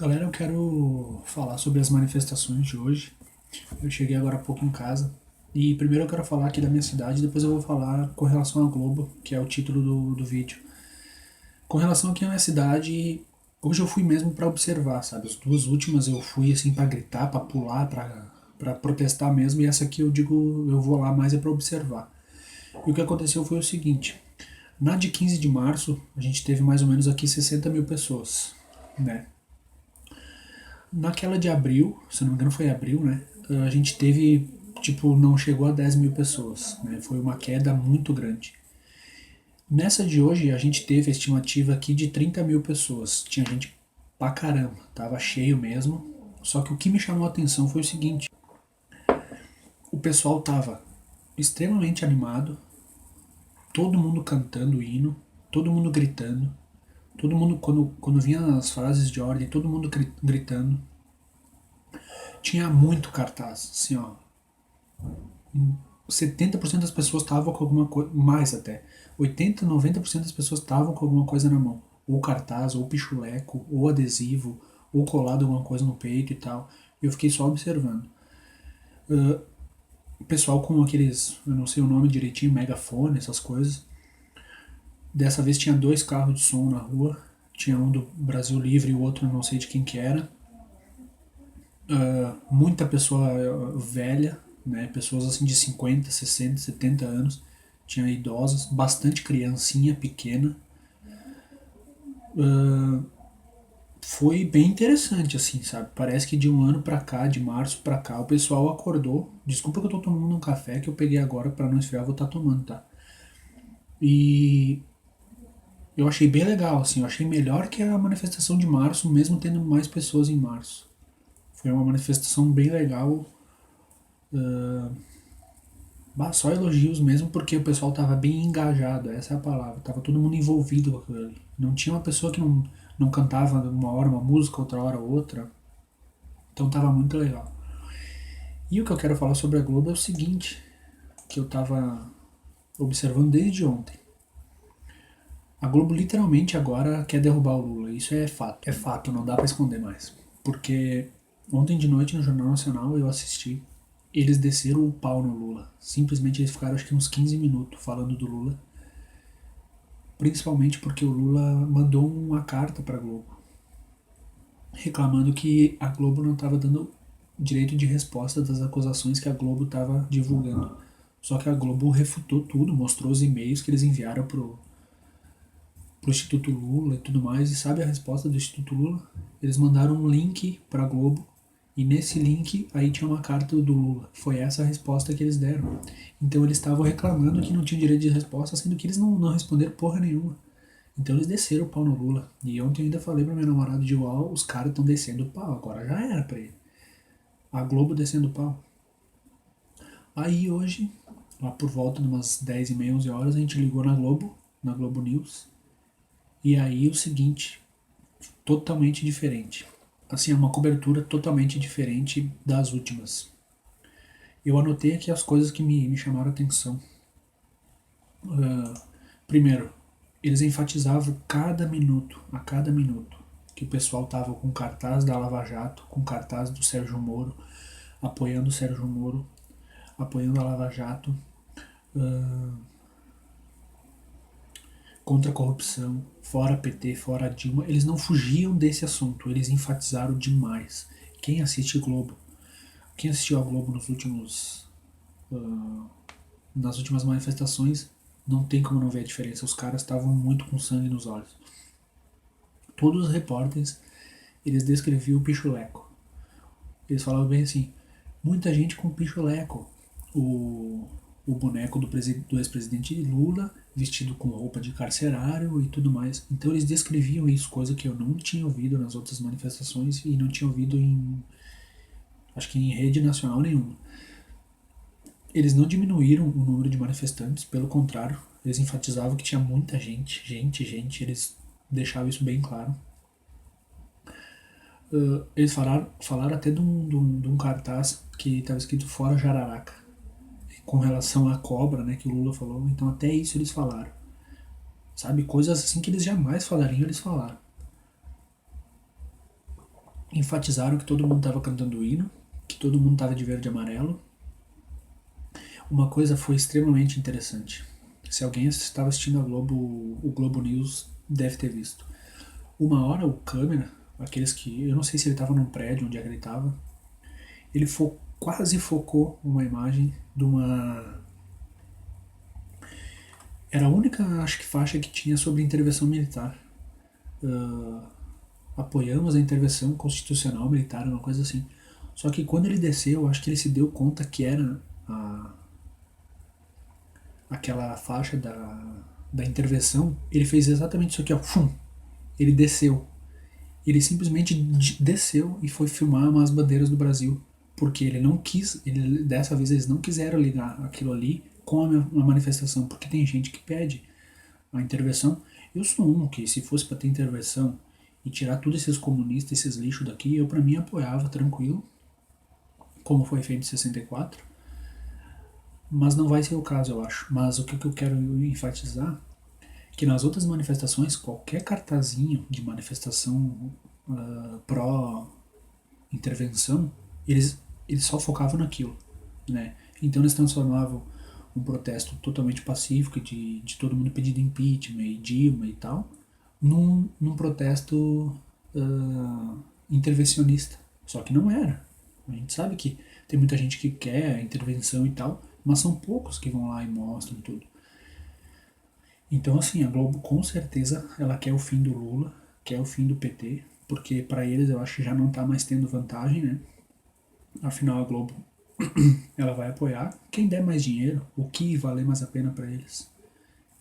Galera, eu quero falar sobre as manifestações de hoje. Eu cheguei agora há pouco em casa. E primeiro eu quero falar aqui da minha cidade, depois eu vou falar com relação à Globo, que é o título do vídeo. Com relação aqui à minha cidade, hoje eu fui mesmo para observar, sabe? As duas últimas eu fui assim para gritar, para pular, para protestar mesmo, e essa aqui eu digo, eu vou lá mais é para observar. E o que aconteceu foi o seguinte: na de 15 de março, a gente teve mais ou menos aqui 60 mil pessoas, né? Naquela de abril, se não me engano foi abril, né? A gente teve, tipo, não chegou a 10 mil pessoas, né? Foi uma queda muito grande. Nessa de hoje, a gente teve a estimativa aqui de 30 mil pessoas. Tinha gente pra caramba, tava cheio mesmo. Só que o que me chamou a atenção foi o seguinte: o pessoal tava extremamente animado, todo mundo cantando o hino, todo mundo gritando, todo mundo, quando vinha as frases de ordem, todo mundo gritando. Tinha muito cartaz, assim, ó. 70% das pessoas estavam com alguma coisa, mais até, 80, 90% das pessoas estavam com alguma coisa na mão. Ou cartaz, ou pichuleco, ou adesivo, ou colado alguma coisa no peito e tal. E eu fiquei só observando. O pessoal com aqueles, eu não sei o nome direitinho, megafone, essas coisas. Dessa vez tinha dois carros de som na rua. Tinha um do Brasil Livre e o outro eu não sei de quem que era. Muita pessoa velha, né? Pessoas assim de 50, 60, 70 anos. Tinha idosas, bastante criancinha pequena. Foi bem interessante, assim, sabe? Parece que de um ano pra cá, de março pra cá, o pessoal acordou. Desculpa que eu tô tomando um café que eu peguei agora pra não esfriar, eu vou estar tomando, tá? E eu achei bem legal, assim, eu achei melhor que a manifestação de março, mesmo tendo mais pessoas em março. Foi uma manifestação bem legal. Bah, só elogios mesmo porque o pessoal tava bem engajado, essa é a palavra. Tava todo mundo envolvido com aquilo ali. Não tinha uma pessoa que não cantava uma hora uma música, outra hora outra. Então tava muito legal. E o que eu quero falar sobre a Globo é o seguinte, que eu tava observando desde ontem. A Globo literalmente agora quer derrubar o Lula. Isso é fato. É fato, não dá pra esconder mais. Porque ontem de noite no Jornal Nacional eu assisti. Eles desceram o pau no Lula. Simplesmente eles ficaram acho que uns 15 minutos falando do Lula. Principalmente porque o Lula mandou uma carta para a Globo reclamando que a Globo não estava dando direito de resposta das acusações que a Globo estava divulgando. Só que a Globo refutou tudo, mostrou os e-mails que eles enviaram pro Instituto Lula e tudo mais. E sabe a resposta do Instituto Lula? Eles mandaram um link para a Globo e nesse link aí tinha uma carta do Lula. Foi essa a resposta que eles deram. Então eles estavam reclamando que não tinham direito de resposta, sendo que eles não responderam porra nenhuma. Então eles desceram o pau no Lula. E ontem eu ainda falei pra minha namorada de igual, os caras estão descendo o pau, agora já era pra ele. A Globo descendo o pau. Aí hoje, lá por volta de umas 10 e meia, 11 horas, a gente ligou na Globo News. E aí o seguinte, totalmente diferente. Assim, é uma cobertura totalmente diferente das últimas. Eu anotei aqui as coisas que me chamaram a atenção. Primeiro, eles enfatizavam a cada minuto, que o pessoal tava com cartaz da Lava Jato, com cartaz do Sérgio Moro, apoiando o Sérgio Moro, apoiando a Lava Jato, ah, contra a corrupção, fora PT, fora Dilma. Eles não fugiam desse assunto, eles enfatizaram demais. Quem assiste Globo, quem assistiu a Globo nas últimas manifestações, não tem como não ver a diferença. Os caras estavam muito com sangue nos olhos. Todos os repórteres, eles descreviam o pichuleco. Eles falavam bem assim, muita gente com pichuleco. O boneco do ex-presidente Lula, vestido com roupa de carcerário e tudo mais. Então eles descreviam isso, coisa que eu não tinha ouvido nas outras manifestações e não tinha ouvido acho que em rede nacional nenhuma. Eles não diminuíram o número de manifestantes, pelo contrário, eles enfatizavam que tinha muita gente, eles deixavam isso bem claro. Eles falaram até de um cartaz que estava escrito Fora Jararaca, com relação à cobra, né, que o Lula falou. Então até isso eles falaram. Sabe, coisas assim que eles jamais falariam, eles falaram. enfatizaram que todo mundo estava cantando o hino, que todo mundo estava de verde e amarelo. Uma coisa foi extremamente interessante. Se alguém estava assistindo a Globo, o Globo News deve ter visto. Uma hora o câmera, aqueles que. Eu não sei se ele estava num prédio onde ele estava, ele quase focou uma imagem de uma. Era a única, acho que, faixa que tinha sobre intervenção militar. Ah, apoiamos a intervenção constitucional militar, uma coisa assim. Só que quando ele desceu, acho que ele se deu conta que era aquela faixa da intervenção. Ele fez exatamente isso aqui, ó. Fum, ele desceu. Ele simplesmente desceu e foi filmar umas bandeiras do Brasil. Porque ele não quis, dessa vez eles não quiseram ligar aquilo ali com a manifestação. Porque tem gente que pede a intervenção. Eu sou um que, se fosse para ter intervenção e tirar todos esses comunistas, esses lixos daqui, eu para mim apoiava tranquilo, como foi feito em 64. Mas não vai ser o caso, eu acho. Mas o que eu quero enfatizar é que nas outras manifestações, qualquer cartazinho de manifestação pró-intervenção, eles só focavam naquilo, né? Então eles transformavam um protesto totalmente pacífico de todo mundo pedindo impeachment e Dilma e tal, num protesto intervencionista. Só que não era. A gente sabe que tem muita gente que quer a intervenção e tal, mas são poucos que vão lá e mostram tudo. Então, assim, a Globo com certeza ela quer o fim do Lula, quer o fim do PT, porque para eles eu acho que já não tá mais tendo vantagem, né? Afinal, a Globo ela vai apoiar quem der mais dinheiro, o que valer mais a pena para eles.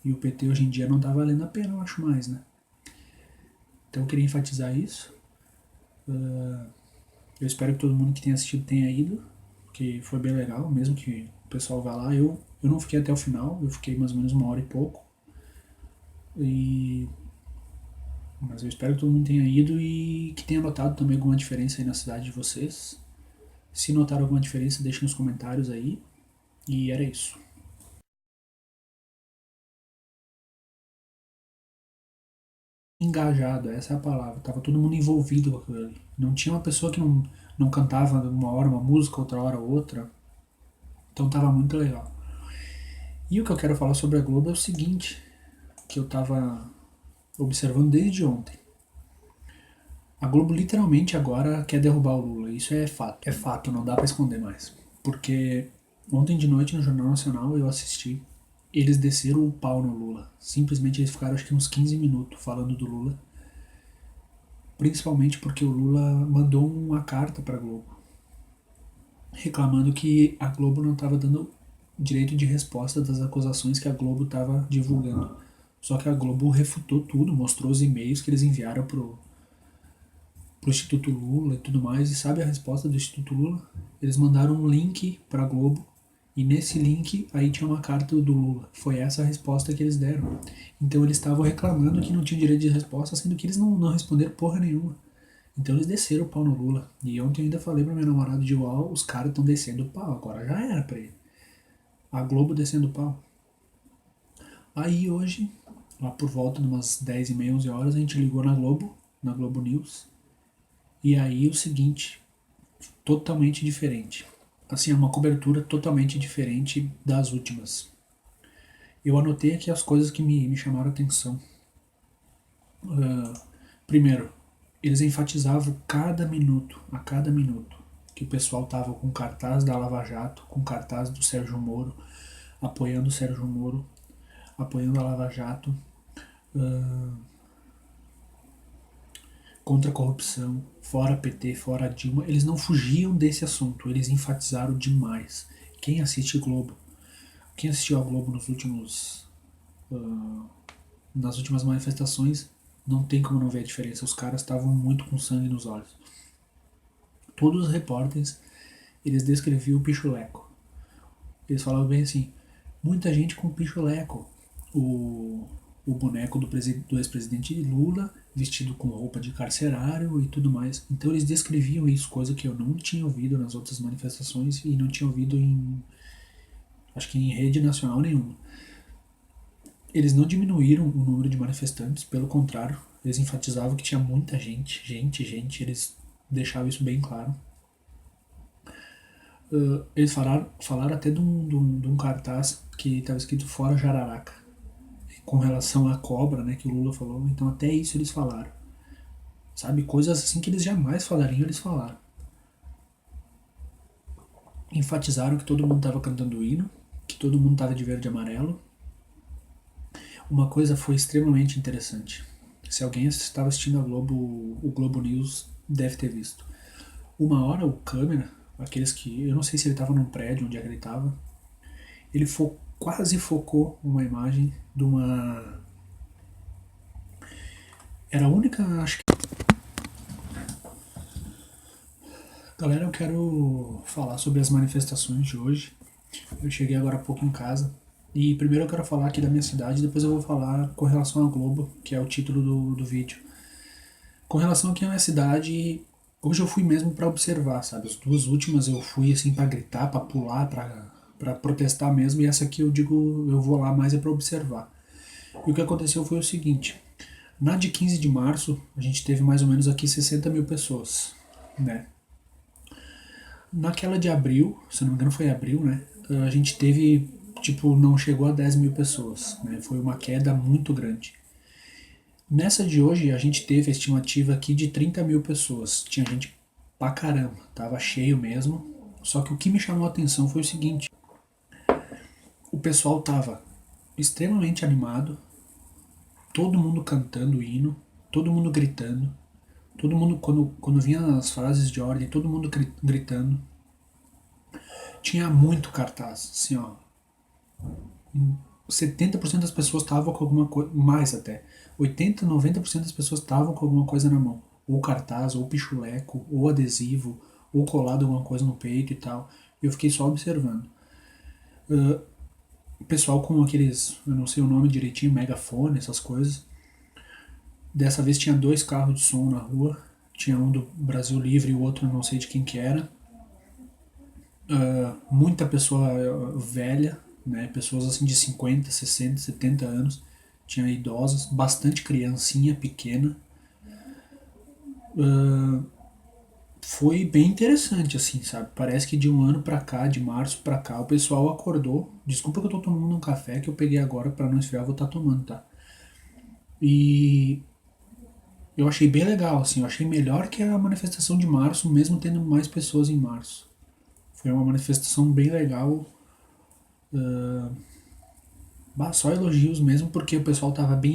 E o PT hoje em dia não tá valendo a pena, eu acho mais, né? Então eu queria enfatizar isso. Eu espero que todo mundo que tenha assistido tenha ido, porque foi bem legal, mesmo que o pessoal vá lá. Eu não fiquei até o final, eu fiquei mais ou menos uma hora e pouco. E mas eu espero que todo mundo tenha ido e que tenha notado também alguma diferença aí na cidade de vocês. Se notaram alguma diferença, deixem nos comentários aí. E era isso. Engajado, essa é a palavra. Tava todo mundo envolvido com aquilo ali. Não tinha uma pessoa que não cantava uma hora uma música, outra hora outra. Então tava muito legal. E o que eu quero falar sobre a Globo é o seguinte, que eu tava observando desde ontem. A Globo literalmente agora quer derrubar o Lula. Isso é fato. É fato, não dá pra esconder mais. Porque ontem de noite no Jornal Nacional eu assisti. Eles desceram o pau no Lula. Simplesmente eles ficaram acho que uns 15 minutos falando do Lula. Principalmente porque o Lula mandou uma carta pra Globo. Reclamando que a Globo não estava dando direito de resposta das acusações que a Globo estava divulgando. Só que a Globo refutou tudo, mostrou os e-mails que eles enviaram pro Instituto Lula e tudo mais. E sabe a resposta do Instituto Lula? Eles mandaram um link pra Globo e nesse link aí tinha uma carta do Lula. Foi essa a resposta que eles deram. Então eles estavam reclamando que não tinham direito de resposta, sendo que eles não responderam porra nenhuma. Então eles desceram o pau no Lula. E ontem eu ainda falei pra minha namorada de igual, os caras estão descendo o pau, agora já era pra ele. A Globo descendo o pau. Aí hoje, lá por volta de umas 10 e meia, 11 horas, a gente ligou na Globo News. E aí o seguinte, totalmente diferente. Assim, é uma cobertura totalmente diferente das últimas. Eu anotei aqui as coisas que me chamaram a atenção. Primeiro, eles enfatizavam a cada minuto, que o pessoal tava com cartaz da Lava Jato, com cartaz do Sérgio Moro, apoiando o Sérgio Moro, apoiando a Lava Jato, contra a corrupção, fora PT, fora Dilma. Eles não fugiam desse assunto, eles enfatizaram demais. Quem assiste Globo, quem assistiu a Globo nas últimas manifestações, não tem como não ver a diferença. Os caras estavam muito com sangue nos olhos. Todos os repórteres, eles descreviam o pichuleco. Eles falavam bem assim, muita gente com pichuleco. O boneco do ex-presidente Lula, vestido com roupa de carcerário e tudo mais. Então eles descreviam isso, coisa que eu não tinha ouvido nas outras manifestações e não tinha ouvido acho que em rede nacional nenhuma. Eles não diminuíram o número de manifestantes, pelo contrário, eles enfatizavam que tinha muita gente, gente. Eles deixava isso bem claro. Eles falaram até de um cartaz que estava escrito Fora Jararaca, com relação à cobra, né, que o Lula falou. Então até isso eles falaram. Sabe, coisas assim que eles jamais falariam, eles falaram. Enfatizaram que todo mundo estava cantando o hino, que todo mundo estava de verde e amarelo. Uma coisa foi extremamente interessante. Se alguém estava assistindo a Globo, o Globo News deve ter visto. Uma hora o câmera, aqueles que. Eu não sei se ele estava num prédio onde ele estava. Ele quase focou uma imagem de uma. Era a única. Acho que. Galera, eu quero falar sobre as manifestações de hoje. Eu cheguei agora há pouco em casa. E primeiro eu quero falar aqui da minha cidade, depois eu vou falar com relação à Globo, que é o título do vídeo. Com relação aqui à minha cidade, hoje eu fui mesmo para observar, sabe? As duas últimas eu fui assim para gritar, para pular, para protestar mesmo, e essa aqui eu digo, eu vou lá mais é para observar. E o que aconteceu foi o seguinte: na de 15 de março, a gente teve mais ou menos aqui 60 mil pessoas, né? Naquela de abril, se não me engano foi abril, né? A gente teve, tipo, não chegou a 10 mil pessoas, né? Foi uma queda muito grande. Nessa de hoje, a gente teve a estimativa aqui de 30 mil pessoas. Tinha gente pra caramba, tava cheio mesmo. Só que o que me chamou a atenção foi o seguinte: o pessoal tava extremamente animado, todo mundo cantando o hino, todo mundo gritando, todo mundo, quando vinha as frases de ordem, todo mundo gritando. Tinha muito cartaz, assim, ó. 70% das pessoas estavam com alguma coisa, mais até. 80, 90% das pessoas estavam com alguma coisa na mão. Ou cartaz, ou pichuleco, ou adesivo, ou colado alguma coisa no peito e tal. E eu fiquei só observando. O pessoal com aqueles, eu não sei o nome direitinho, megafone, essas coisas. Dessa vez tinha dois carros de som na rua. Tinha um do Brasil Livre e o outro eu não sei de quem que era. Muita pessoa velha, né? Pessoas assim de 50, 60, 70 anos. Tinha idosos, bastante criancinha pequena. Foi bem interessante, assim, sabe? Parece que de um ano pra cá, de março pra cá, o pessoal acordou. Desculpa que eu tô tomando um café que eu peguei agora pra não esfriar, eu vou estar tomando, tá? E eu achei bem legal, assim, eu achei melhor que a manifestação de março, mesmo tendo mais pessoas em março. Foi uma manifestação bem legal. Só elogios mesmo, porque o pessoal tava bem